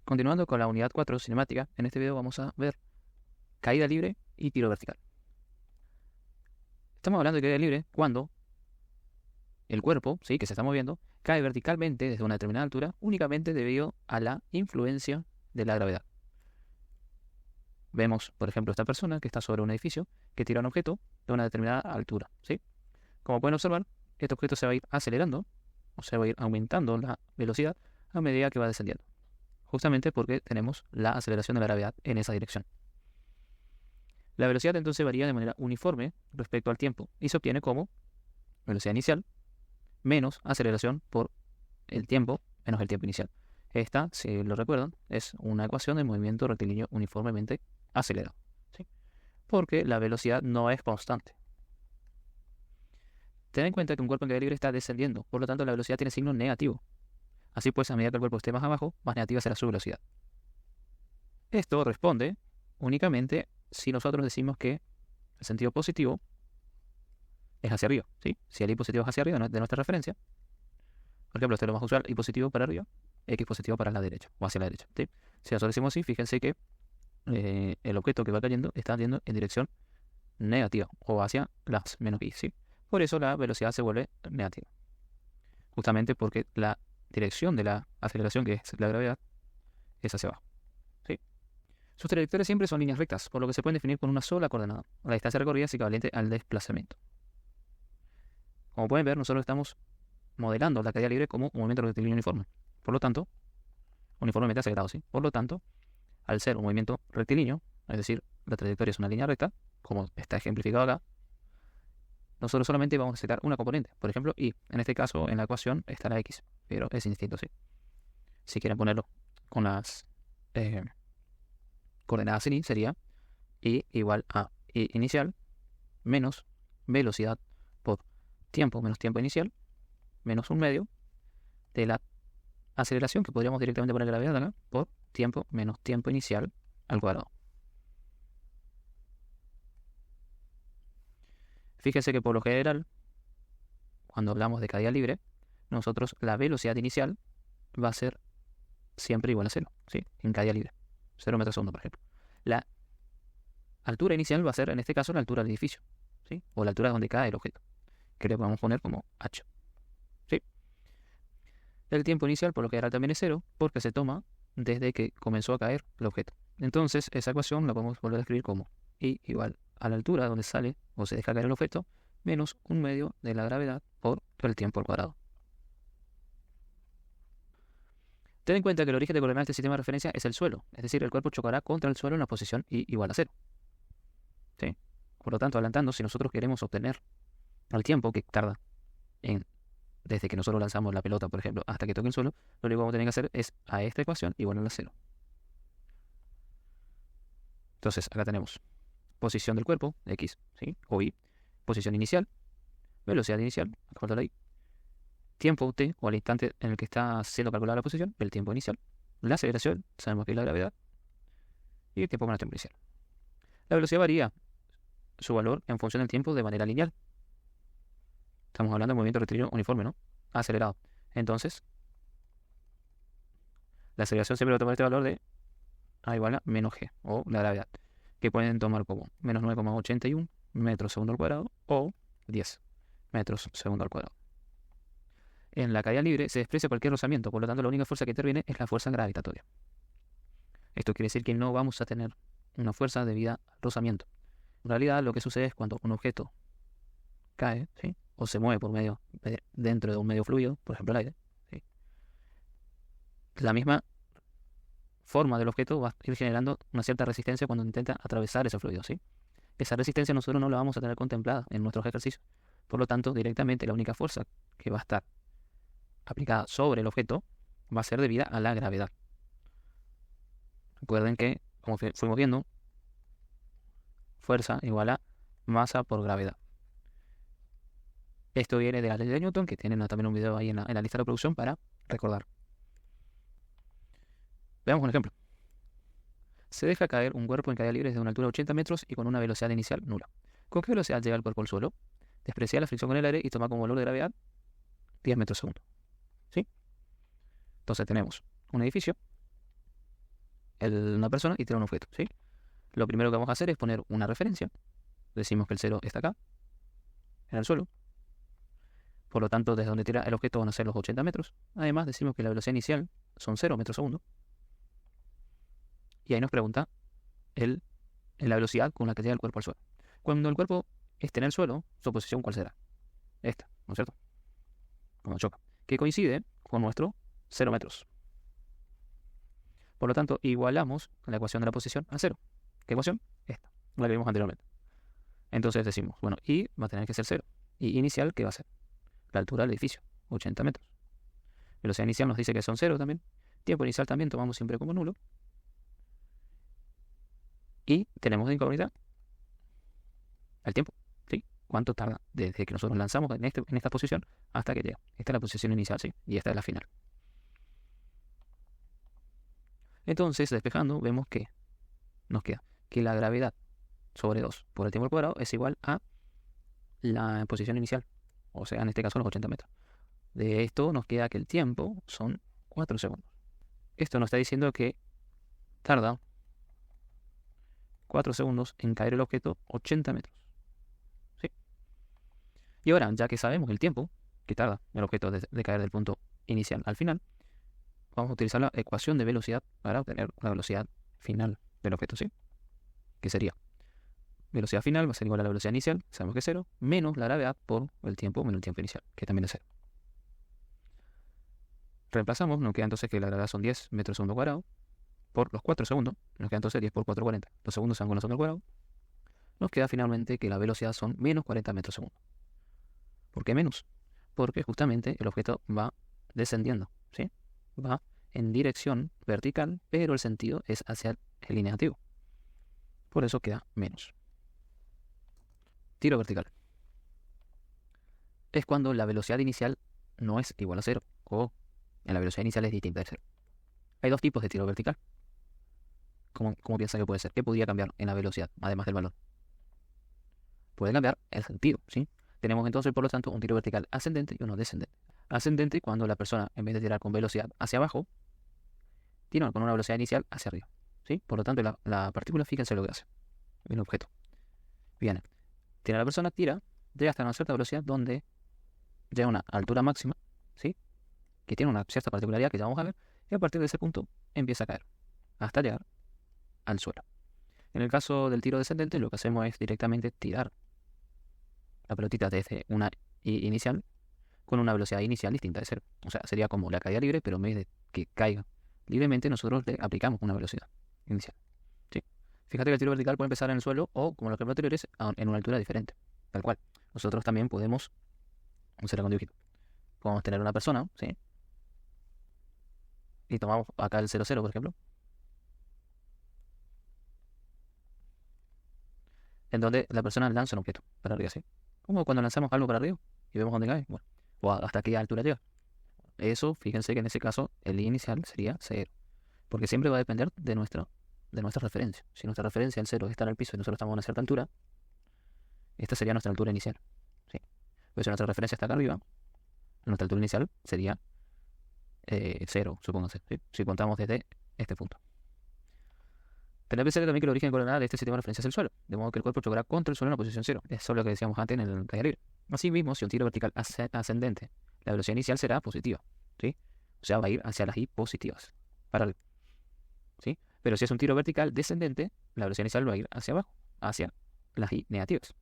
Continuando con la unidad 4 cinemática, en este video vamos a ver caída libre y tiro vertical. Estamos hablando de caída libre cuando el cuerpo, ¿sí?, que se está moviendo, cae verticalmente desde una determinada altura únicamente debido a la influencia de la gravedad. Vemos, por ejemplo, esta persona que está sobre un edificio que tira un objeto de una determinada altura, ¿sí? Como pueden observar, este objeto se va a ir acelerando o se va a ir aumentando la velocidad a medida que va descendiendo, justamente porque tenemos la aceleración de la gravedad en esa dirección. La velocidad entonces varía de manera uniforme respecto al tiempo y se obtiene como velocidad inicial menos aceleración por el tiempo menos el tiempo inicial. Esta, si lo recuerdan, es una ecuación de movimiento rectilíneo uniformemente acelerado, ¿sí? Porque la velocidad no es constante. Ten en cuenta que un cuerpo en caída libre está descendiendo, por lo tanto la velocidad tiene signo negativo. Así pues, a medida que el cuerpo esté más abajo, más negativa será su velocidad. Esto responde únicamente si nosotros decimos que el sentido positivo es hacia arriba, ¿sí? Si el y positivo es hacia arriba de nuestra referencia, por ejemplo, esto es lo más usual, y positivo para arriba, x positivo para la derecha, o hacia la derecha, ¿sí? Si nosotros decimos así, fíjense que el objeto que va cayendo está yendo en dirección negativa, o hacia las menos y, ¿sí? Por eso la velocidad se vuelve negativa. Justamente porque la dirección de la aceleración, que es la gravedad, es hacia abajo, ¿sí? Sus trayectorias siempre son líneas rectas, por lo que se pueden definir con una sola coordenada. La distancia recorrida es equivalente al desplazamiento. Como pueden ver, nosotros estamos modelando la caída libre como un movimiento rectilíneo uniforme. Por lo tanto, uniformemente acelerado, ¿sí? Por lo tanto, al ser un movimiento rectilíneo, es decir, la trayectoria es una línea recta, como está ejemplificado acá, nosotros solamente vamos a sacar una componente, por ejemplo, y. En este caso, en la ecuación está la x, pero es indistinto, ¿sí? Si quieren ponerlo con las coordenadas sin y, sería y igual a y inicial menos velocidad por tiempo menos tiempo inicial menos un medio de la aceleración, que podríamos directamente poner gravedad acá, por tiempo menos tiempo inicial al cuadrado. Fíjense que por lo general, cuando hablamos de caída libre, nosotros la velocidad inicial va a ser siempre igual a 0, ¿sí? En caída libre, 0 metros segundo, por ejemplo. La altura inicial va a ser, en este caso, la altura del edificio, ¿sí? O la altura donde cae el objeto, que le podemos poner como h, ¿sí? El tiempo inicial, por lo general, también es 0, porque se toma desde que comenzó a caer el objeto. Entonces, esa ecuación la podemos volver a escribir como y igual a la altura donde sale o se deja caer el objeto menos un medio de la gravedad por el tiempo al cuadrado. Ten en cuenta que el origen de coordenadas de este sistema de referencia es el suelo, es decir, el cuerpo chocará contra el suelo en la posición y igual a 0, ¿sí? Por lo tanto, adelantando, si nosotros queremos obtener el tiempo que tarda desde que nosotros lanzamos la pelota, por ejemplo, hasta que toque el suelo, lo único que vamos a tener que hacer es a esta ecuación igual a 0. Entonces, acá tenemos posición del cuerpo, x, ¿sí? O y, posición inicial, velocidad inicial, acá falta la y, tiempo t, o al instante en el que está siendo calculada la posición, el tiempo inicial, la aceleración, sabemos que es la gravedad, y el tiempo menos tiempo inicial. La velocidad varía su valor en función del tiempo de manera lineal. Estamos hablando de movimiento rectilíneo uniforme, ¿no? Acelerado. Entonces, la aceleración siempre va a tomar este valor de a igual a menos g, o la gravedad, que pueden tomar como menos 9,81 metros segundo al cuadrado o 10 metros segundo al cuadrado. En la caída libre se desprecia cualquier rozamiento, por lo tanto la única fuerza que interviene es la fuerza gravitatoria. Esto quiere decir que no vamos a tener una fuerza debida al rozamiento. En realidad lo que sucede es cuando un objeto cae, ¿sí?, o se mueve dentro de un medio fluido, por ejemplo el aire, ¿sí?, la misma forma del objeto va a ir generando una cierta resistencia cuando intenta atravesar ese fluido, ¿sí? Esa resistencia nosotros no la vamos a tener contemplada en nuestros ejercicios. Por lo tanto, directamente la única fuerza que va a estar aplicada sobre el objeto va a ser debida a la gravedad. Recuerden que, como fuimos viendo, fuerza igual a masa por gravedad. Esto viene de la ley de Newton, que tienen también un video ahí en la lista de reproducción para recordar. Veamos un ejemplo. Se deja caer un cuerpo en caída libre desde una altura de 80 metros y con una velocidad inicial nula. ¿Con qué velocidad llega el cuerpo al suelo? Desprecia la fricción con el aire y toma como valor de gravedad 10 metros segundo, ¿sí? Entonces tenemos un edificio una persona y tira un objeto, ¿sí? Lo primero que vamos a hacer es poner una referencia. Decimos que el 0 está acá, en el suelo. Por lo tanto, desde donde tira el objeto van a ser los 80 metros. Además, decimos que la velocidad inicial son 0 metros segundo. Y ahí nos pregunta la velocidad con la que llega el cuerpo al suelo. Cuando el cuerpo esté en el suelo, su posición, ¿cuál será? Esta, ¿no es cierto? Cuando choca. Que coincide con nuestro 0 metros. Por lo tanto, igualamos la ecuación de la posición a 0. ¿Qué ecuación? Esta, la que vimos anteriormente. Entonces decimos, bueno, y va a tener que ser 0. Y inicial, ¿qué va a ser? La altura del edificio, 80 metros. Velocidad inicial nos dice que son 0 también. Tiempo inicial también tomamos siempre como nulo. Y tenemos de incógnita el tiempo, ¿sí? ¿Cuánto tarda desde que nosotros lanzamos en esta posición hasta que llega? Esta es la posición inicial, ¿sí? Y esta es la final. Entonces, despejando, vemos que nos queda que la gravedad sobre 2 por el tiempo al cuadrado es igual a la posición inicial. O sea, en este caso los 80 metros. De esto nos queda que el tiempo son 4 segundos. Esto nos está diciendo que tarda 4 segundos en caer el objeto 80 metros. ¿Sí? Y ahora, ya que sabemos el tiempo que tarda el objeto de caer del punto inicial al final, vamos a utilizar la ecuación de velocidad para obtener la velocidad final del objeto, ¿sí? Que sería velocidad final va a ser igual a la velocidad inicial, sabemos que es 0, menos la gravedad por el tiempo menos el tiempo inicial, que también es 0. Reemplazamos, nos queda entonces que la gravedad son 10 metros segundo cuadrado por los 4 segundos, nos queda entonces 10 por 4, 40. Los segundos se van con la suma al cuadrado. Nos queda finalmente que la velocidad son menos 40 metros segundo. ¿Por qué menos? Porque justamente el objeto va descendiendo, ¿sí? Va en dirección vertical, pero el sentido es hacia el línea negativo. Por eso queda menos. Tiro vertical. Es cuando la velocidad inicial no es igual a 0, o en la velocidad inicial es distinta de 0. Hay dos tipos de tiro vertical. ¿Cómo piensa que puede ser? ¿Qué podría cambiar en la velocidad, además del valor? Puede cambiar el sentido, ¿sí? Tenemos entonces, por lo tanto, un tiro vertical ascendente y uno descendente. Ascendente cuando la persona, en vez de tirar con velocidad hacia abajo, tira con una velocidad inicial hacia arriba, ¿sí? Por lo tanto, la partícula, fíjense lo que hace, el objeto. Bien, la persona tira, llega hasta una cierta velocidad donde llega a una altura máxima, ¿sí? Que tiene una cierta particularidad que ya vamos a ver, y a partir de ese punto empieza a caer, hasta llegar al suelo. En el caso del tiro descendente, lo que hacemos es directamente tirar la pelotita desde una inicial con una velocidad inicial distinta de 0. O sea, sería como la caída libre, pero en vez de que caiga libremente, nosotros le aplicamos una velocidad inicial, ¿sí? Fíjate que el tiro vertical puede empezar en el suelo o, como los ejemplos anteriores, en una altura diferente. Tal cual. Nosotros también podemos usar con dibujito. Podemos tener una persona, ¿sí? Y tomamos acá el 0,0, por ejemplo. En donde la persona lanza un objeto para arriba, ¿sí? Como cuando lanzamos algo para arriba y vemos dónde cae. Bueno, o hasta qué altura llega. Eso, fíjense que en ese caso el inicial sería 0. Porque siempre va a depender de nuestra referencia. Si nuestra referencia, el 0, está en el piso y nosotros estamos a una cierta altura, esta sería nuestra altura inicial, ¿sí? Pero si nuestra referencia está acá arriba, nuestra altura inicial sería 0, supóngase, ¿sí? Si contamos desde este punto. Tener presente también que el origen de coordenada de este sistema de referencia es el suelo, de modo que el cuerpo chocará contra el suelo en la posición 0. Eso es lo que decíamos antes en el caída libre. Asimismo, si un tiro vertical ascendente, la velocidad inicial será positiva, ¿sí? O sea, va a ir hacia las y positivas, para arriba, ¿sí? Pero si es un tiro vertical descendente, la velocidad inicial va a ir hacia abajo, hacia las y negativas.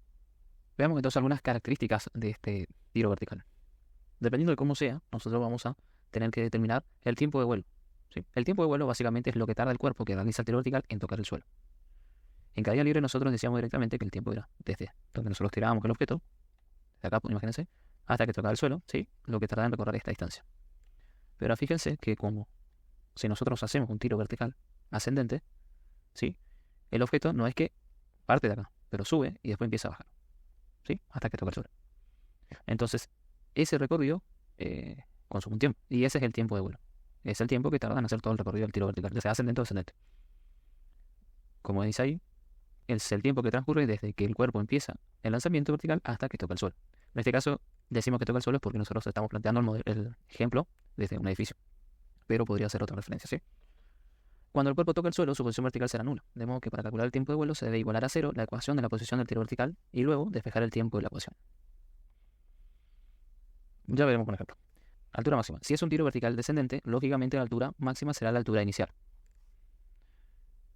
Veamos entonces algunas características de este tiro vertical. Dependiendo de cómo sea, nosotros vamos a tener que determinar el tiempo de vuelo, ¿sí? El tiempo de vuelo básicamente es lo que tarda el cuerpo que realiza el tiro vertical en tocar el suelo. En caída libre nosotros decíamos directamente que el tiempo era desde donde nosotros tirábamos el objeto, de acá, imagínense, hasta que tocaba el suelo, ¿sí? Lo que tarda en recorrer esta distancia. Pero fíjense que como si nosotros hacemos un tiro vertical ascendente, ¿sí? El objeto no es que parte de acá, pero sube y después empieza a bajar, ¿sí? Hasta que toca el suelo. Entonces, ese recorrido consume un tiempo, y ese es el tiempo de vuelo. Es el tiempo que tarda en hacer todo el recorrido del tiro vertical, ya sea ascendente o descendente. Como dice ahí, es el tiempo que transcurre desde que el cuerpo empieza el lanzamiento vertical hasta que toca el suelo. En este caso, decimos que toca el suelo porque nosotros estamos planteando el ejemplo desde un edificio, pero podría ser otra referencia, ¿sí? Cuando el cuerpo toca el suelo, su posición vertical será nula, de modo que para calcular el tiempo de vuelo se debe igualar a cero la ecuación de la posición del tiro vertical y luego despejar el tiempo de la ecuación. Ya veremos con ejemplo. Altura máxima. Si es un tiro vertical descendente, lógicamente la altura máxima será la altura inicial.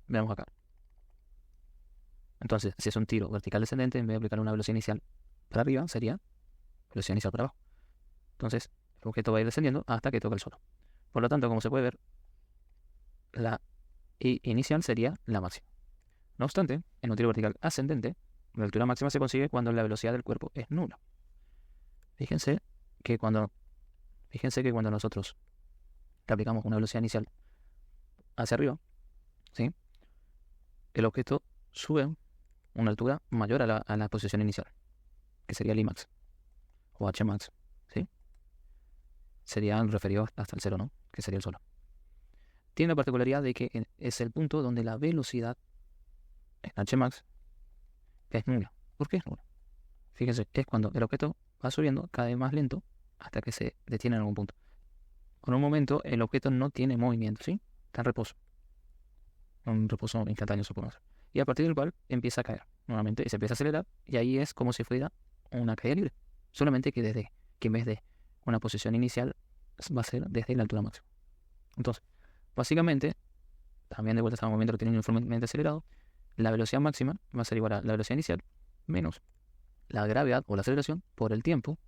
Veamos acá. Entonces, si es un tiro vertical descendente, en vez de aplicar una velocidad inicial para arriba, sería velocidad inicial para abajo. Entonces, el objeto va a ir descendiendo hasta que toque el suelo. Por lo tanto, como se puede ver, la I inicial sería la máxima. No obstante, en un tiro vertical ascendente, la altura máxima se consigue cuando la velocidad del cuerpo es nula. Fíjense que cuando nosotros le aplicamos una velocidad inicial hacia arriba, ¿sí?, el objeto sube una altura mayor a la posición inicial, que sería el Imax o Hmax, ¿sí? Sería referido hasta el cero, ¿no?, que sería el suelo. Tiene la particularidad de que es el punto donde la velocidad en Hmax es nula. ¿Por qué es nula? Fíjense, es cuando el objeto va subiendo cada vez más lento hasta que se detiene en algún punto. En un momento el objeto no tiene movimiento, ¿sí? Está en reposo. Un reposo instantáneo, supongo. Y a partir del cual empieza a caer nuevamente y se empieza a acelerar, y ahí es como si fuera una caída libre. Solamente que en vez de una posición inicial va a ser desde la altura máxima. Entonces, básicamente, también de vuelta a un movimiento que tiene uniformemente acelerado, la velocidad máxima va a ser igual a la velocidad inicial menos la gravedad o la aceleración por el tiempo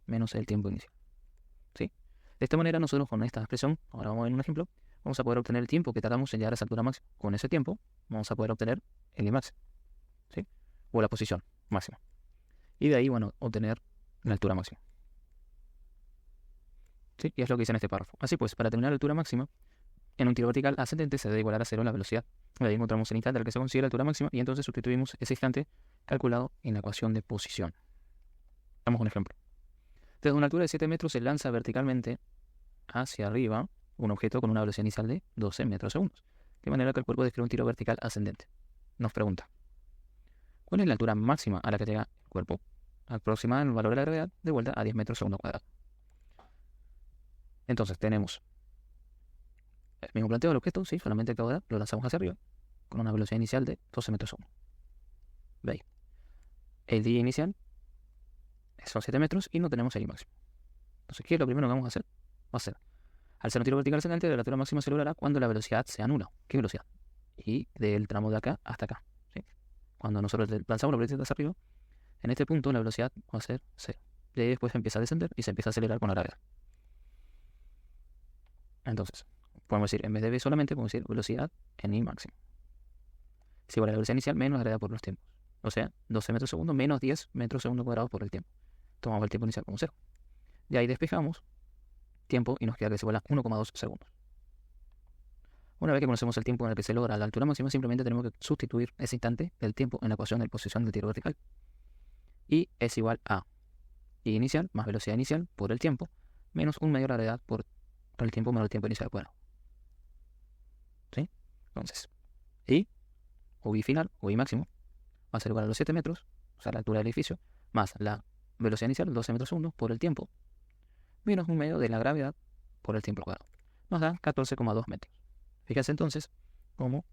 menos el tiempo inicial. ¿Sí? De esta manera nosotros con esta expresión, ahora vamos a ver un ejemplo, vamos a poder obtener el tiempo que tardamos en llegar a esa altura máxima. Con ese tiempo vamos a poder obtener el Imax, ¿sí?, o la posición máxima. Y de ahí, bueno, obtener la altura máxima. ¿Sí? Y es lo que dice en este párrafo. Así pues, para determinar la altura máxima, en un tiro vertical ascendente se debe igualar a cero la velocidad. De ahí encontramos el instante al que se consigue la altura máxima y entonces sustituimos ese instante calculado en la ecuación de posición. Damos un ejemplo. Desde una altura de 7 metros se lanza verticalmente hacia arriba un objeto con una velocidad inicial de 12 metros segundos. De manera que el cuerpo describe un tiro vertical ascendente. Nos pregunta, ¿cuál es la altura máxima a la que llega el cuerpo? Aproximada el valor de la gravedad de vuelta a 10 metros segundo cuadrado. Entonces tenemos el mismo planteo del objeto, sí, solamente que ahora lo lanzamos hacia arriba con una velocidad inicial de 12 metros segundo. ¿Veis? El día inicial son 7 metros y no tenemos el I máximo. Entonces, ¿qué es lo primero que vamos a hacer? Va a ser, al ser un tiro vertical ascendente, la altura máxima se logrará cuando la velocidad sea nula. ¿Qué velocidad? Y del tramo de acá hasta acá, ¿sí? Cuando nosotros lanzamos la velocidad hacia arriba, en este punto la velocidad va a ser 0. De ahí después empieza a descender y se empieza a acelerar con la gravedad. Entonces, podemos decir, en vez de V solamente, podemos decir velocidad en I máximo. Es igual a la velocidad inicial menos la gravedad por los tiempos. O sea, 12 metros segundo menos 10 metros segundo cuadrados por el tiempo. Tomamos el tiempo inicial como 0. De ahí despejamos tiempo y nos queda que es igual a 1,2 segundos. Una vez que conocemos el tiempo en el que se logra la altura máxima, simplemente tenemos que sustituir ese instante del tiempo en la ecuación de posición del tiro vertical. Y es igual a I inicial más velocidad inicial por el tiempo menos un medio de la gravedad por el tiempo menos el tiempo inicial cuadrado. ¿Sí? Entonces, I o I final o I máximo va a ser igual a los 7 metros, o sea, la altura del edificio, más la velocidad inicial, 12 metros segundos, por el tiempo, menos un medio de la gravedad por el tiempo cuadrado. Nos da 14,2 metros. Fíjense entonces cómo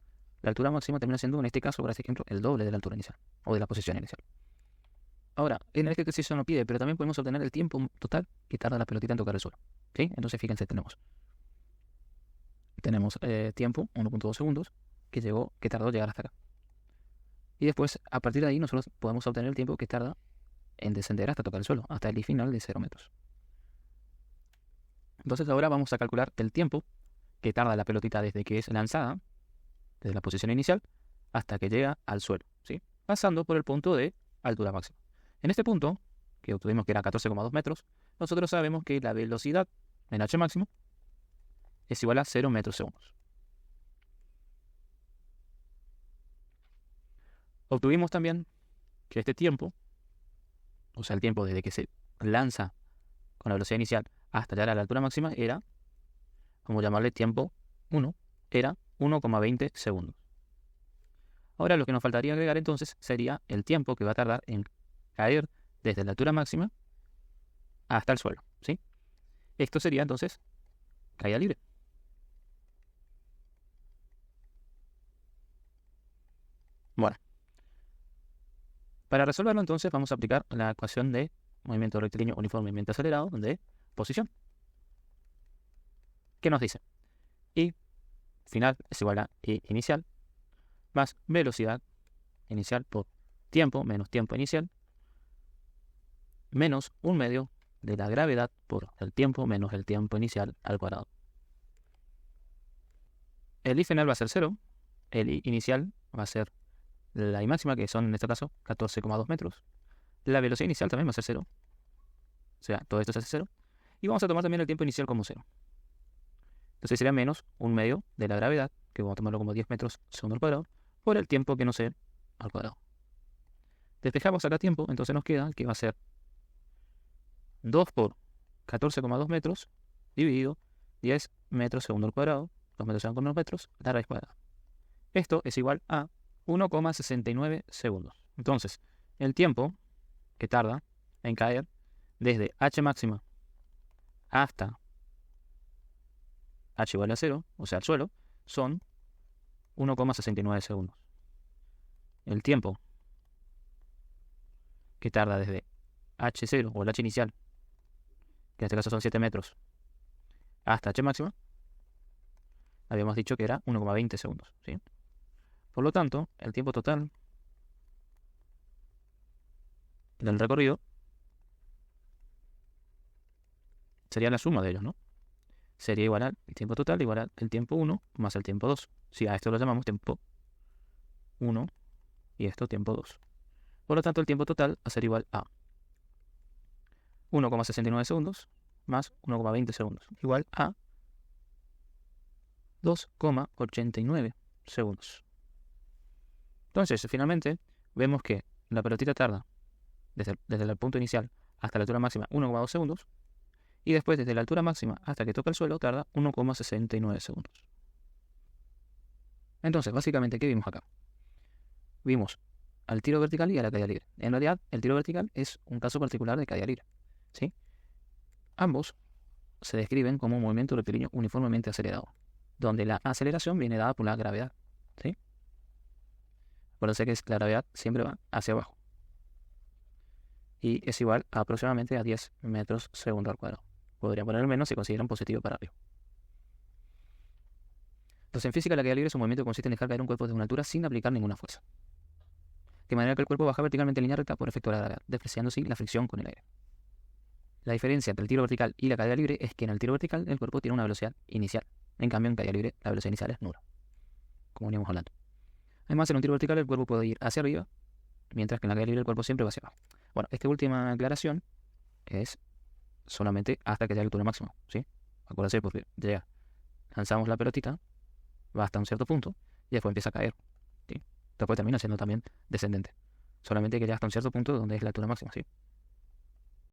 la altura máxima termina siendo, en este caso, para este ejemplo, el doble de la altura inicial, o de la posición inicial. Ahora, en este ejercicio no pide, pero también podemos obtener el tiempo total que tarda la pelotita en tocar el suelo. ¿Sí? Entonces, fíjense, tenemos tiempo, 1,2 segundos, que tardó llegar hasta acá. Y después, a partir de ahí, nosotros podemos obtener el tiempo que tarda en descender hasta tocar el suelo, hasta el I final de 0 metros. Entonces ahora vamos a calcular el tiempo que tarda la pelotita desde que es lanzada, desde la posición inicial, hasta que llega al suelo, ¿sí?, pasando por el punto de altura máxima. En este punto, que obtuvimos que era 14,2 metros, nosotros sabemos que la velocidad en H máximo es igual a 0 metros segundos. Obtuvimos también que este tiempo, o sea, el tiempo desde que se lanza con la velocidad inicial hasta llegar a la altura máxima era, vamos a llamarle tiempo 1, era 1,20 segundos. Ahora lo que nos faltaría agregar entonces sería el tiempo que va a tardar en caer desde la altura máxima hasta el suelo, ¿sí? Esto sería entonces caída libre. Para resolverlo entonces vamos a aplicar la ecuación de movimiento rectilíneo uniformemente acelerado de posición. ¿Qué nos dice? I final es igual a I inicial más velocidad inicial por tiempo menos tiempo inicial menos 1/2 de la gravedad por el tiempo menos el tiempo inicial al cuadrado. El I final va a ser 0, el I inicial va a ser la I máxima, que son en este caso 14,2 metros. La velocidad inicial también va a ser 0, o sea, todo esto se hace 0. Y vamos a tomar también el tiempo inicial como 0. Entonces sería menos 1/2 de la gravedad, que vamos a tomarlo como 10 metros segundo al cuadrado, por el tiempo que no sé al cuadrado. Despejamos acá tiempo, entonces nos queda que va a ser 2 por 14,2 metros dividido 10 metros segundo al cuadrado, 2 metros segundos con 2 metros, la raíz cuadrada. Esto es igual a 1,69 segundos. Entonces, el tiempo que tarda en caer desde H máxima hasta H igual a 0, o sea, al suelo, son 1,69 segundos. El tiempo que tarda desde H0 o el H inicial, que en este caso son 7 metros, hasta H máxima, habíamos dicho que era 1,20 segundos, ¿sí? Por lo tanto, el tiempo total del recorrido sería la suma de ellos, ¿no? Sería igual al tiempo total igual al el tiempo 1 más el tiempo 2. Si a esto lo llamamos tiempo 1 y esto tiempo 2. Por lo tanto, el tiempo total va a ser igual a 1,69 segundos más 1,20 segundos, igual a 2,89 segundos. Entonces, finalmente, vemos que la pelotita tarda desde el punto inicial hasta la altura máxima 1,2 segundos, y después desde la altura máxima hasta que toca el suelo tarda 1,69 segundos. Entonces, básicamente, ¿qué vimos acá? Vimos al tiro vertical y a la caída libre. En realidad, el tiro vertical es un caso particular de caída libre, ¿sí? Ambos se describen como un movimiento rectilíneo uniformemente acelerado, donde la aceleración viene dada por la gravedad, ¿sí? Acuérdense que la gravedad siempre va hacia abajo y es igual a aproximadamente a 10 metros segundo al cuadrado. Podría poner menos si consideran positivo para arriba. Entonces, en física, la caída libre es un movimiento que consiste en dejar caer un cuerpo de una altura sin aplicar ninguna fuerza, de manera que el cuerpo baja verticalmente en línea recta por efecto de la gravedad, despreciando así la fricción con el aire. La diferencia entre el tiro vertical y la caída libre es que en el tiro vertical el cuerpo tiene una velocidad inicial, en cambio en caída libre la velocidad inicial es nula, como veníamos hablando. Además, en un tiro vertical el cuerpo puede ir hacia arriba, mientras que en la caída libre el cuerpo siempre va hacia abajo. Bueno, esta última aclaración es solamente hasta que llegue a la altura máxima, ¿sí? Acuérdense, porque llega, lanzamos la pelotita, va hasta un cierto punto y después empieza a caer, ¿sí? Después termina siendo también descendente, solamente que llega hasta un cierto punto donde es la altura máxima, ¿sí?